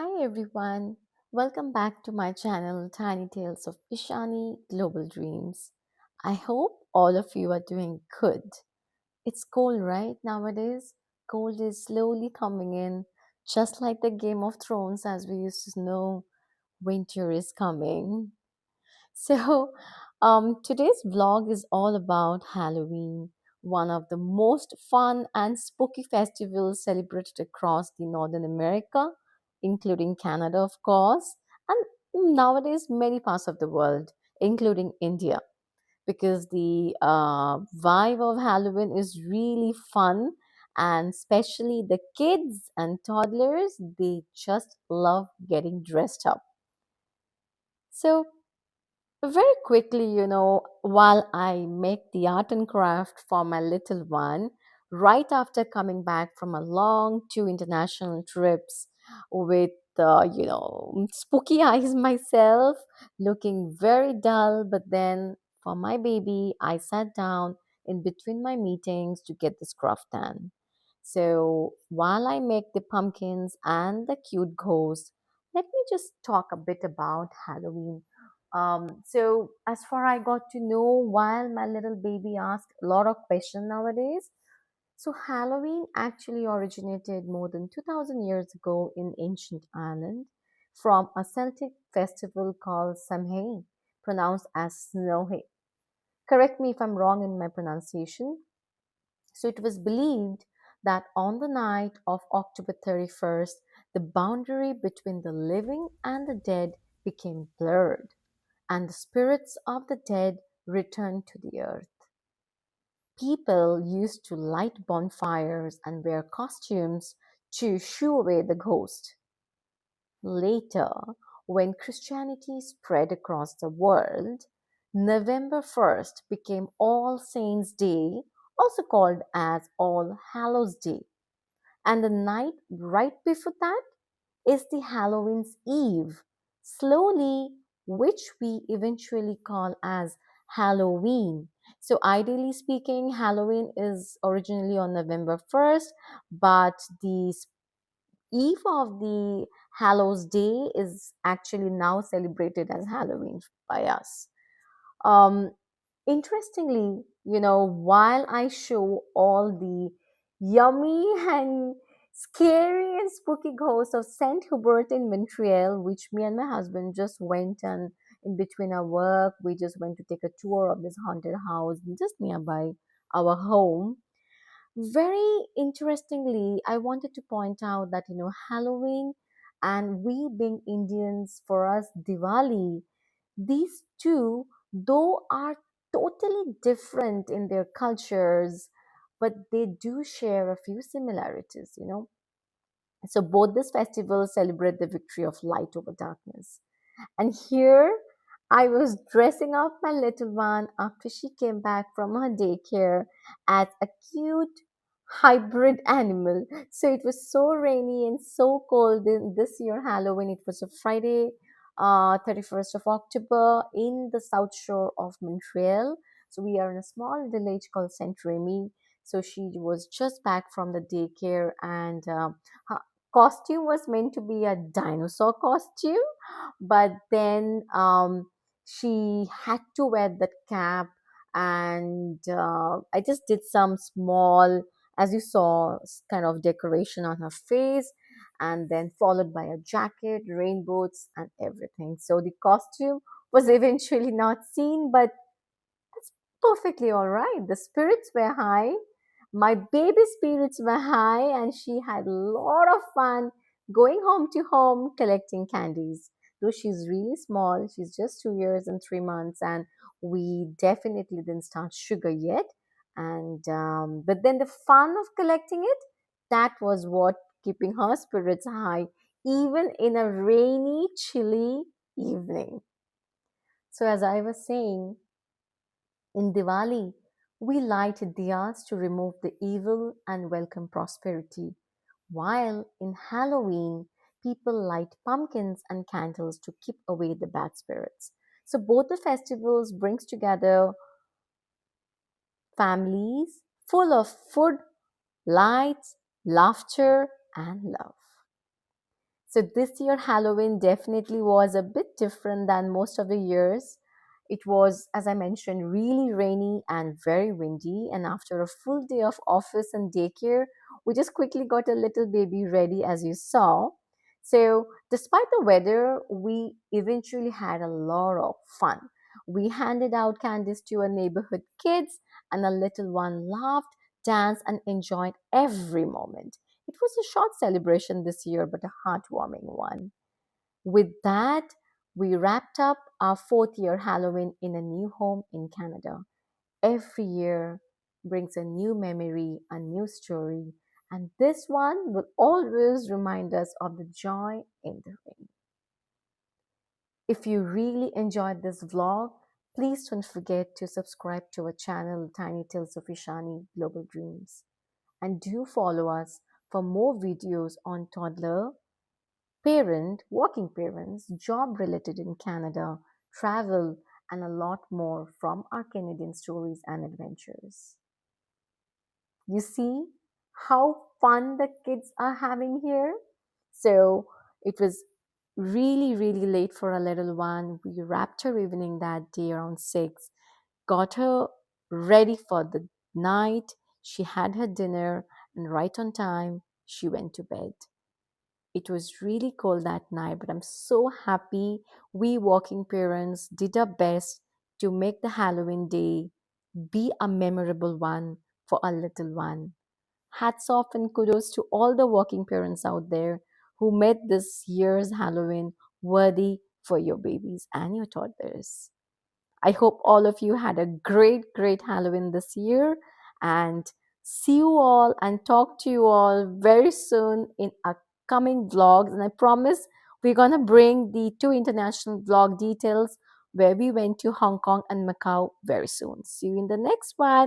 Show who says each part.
Speaker 1: Hi everyone, welcome back to my channel Tiny Tales of Ishani Global Dreams. I hope all of you are doing good. It's cold, right? Nowadays, cold is slowly coming in, just like the Game of Thrones, as we used to know, winter is coming. So, today's vlog is all about Halloween, one of the most fun and spooky festivals celebrated across the Northern America, including Canada, of course, and nowadays many parts of the world, including India, because the vibe of Halloween is really fun, and especially the kids and toddlers, they just love getting dressed up. So, very quickly, while I make the art and craft for my little one, right after coming back from a long two international trips with, spooky eyes myself, looking very dull, but then for my baby, I sat down in between my meetings to get this craft done. So while I make the pumpkins and the cute ghosts, let me just talk a bit about Halloween. So as far I got to know while my little baby asked a lot of questions nowadays. So Halloween actually originated more than 2000 years ago in ancient Ireland from a Celtic festival called Samhain, pronounced as Snowhay. Correct me if I'm wrong in my pronunciation. So it was believed that on the night of October 31st, the boundary between the living and the dead became blurred and the spirits of the dead returned to the earth. People used to light bonfires and wear costumes to shoo away the ghost. Later, when Christianity spread across the world, November 1st became All Saints' Day, also called as All Hallows' Day. And the night right before that is the Halloween's Eve, slowly, which we eventually call as Halloween. So, ideally speaking, Halloween is originally on November 1st, but the eve of the Hallows Day is actually now celebrated as Halloween by us. Um, Interestingly, while I show all the yummy and scary and spooky ghosts of Saint Hubert in Montreal, which me and my husband just went, and in between our work, we just went to take a tour of this haunted house just nearby our home. Very interestingly, I wanted to point out that, Halloween and we being Indians, for us, Diwali, these two, though are totally different in their cultures, but they do share a few similarities. So both these festivals celebrate the victory of light over darkness. And here I was dressing up my little one after she came back from her daycare as a cute hybrid animal. So it was so rainy and so cold this year, Halloween. It was a Friday, 31st of October in the south shore of Montreal. So we are in a small village called Saint Remy. So she was just back from the daycare, and her costume was meant to be a dinosaur costume, but then she had to wear that cap, and I just did some small, as you saw, kind of decoration on her face, and then followed by a jacket, rain boots, and everything. So the costume was eventually not seen, but it's perfectly all right. The spirits were high. My baby spirits were high, and she had a lot of fun going home to home collecting candies. Though she's really small, she's just 2 years and 3 months, and we definitely didn't start sugar yet. And but then the fun of collecting it, that was what keeping her spirits high, even in a rainy, chilly evening. So as I was saying, in Diwali, we light diyas to remove the evil and welcome prosperity, while in Halloween, people light pumpkins and candles to keep away the bad spirits. So both the festivals brings together families full of food, lights, laughter, and love. So this year Halloween definitely was a bit different than most of the years. It was, as I mentioned, really rainy and very windy. And after a full day of office and daycare, we just quickly got a little baby ready, as you saw. So, despite the weather, we eventually had a lot of fun. We handed out candies to our neighborhood kids, and a little one laughed, danced, and enjoyed every moment. It was a short celebration this year, but a heartwarming one. With that, we wrapped up our fourth year Halloween in a new home in Canada. Every year brings a new memory, a new story, and this one will always remind us of the joy in the rain. If you really enjoyed this vlog, please don't forget to subscribe to our channel Tiny Tales of Ishani Global Dreams. And do follow us for more videos on toddler, parent, working parents, job related in Canada, travel, and a lot more from our Canadian stories and adventures. You see how fun the kids are having here? So it was really, really late for a little one. We wrapped her evening that day around 6, got her ready for the night. She had her dinner, and right on time, she went to bed. It was really cold that night, but I'm so happy we working parents did our best to make the Halloween day be a memorable one for our little one. Hats off and kudos to all the working parents out there who made this year's Halloween worthy for your babies and your toddlers. I hope all of you had a great, great Halloween this year, and see you all and talk to you all very soon in upcoming vlogs. And I promise we're going to bring the two international vlog details where we went to Hong Kong and Macau very soon. See you in the next one.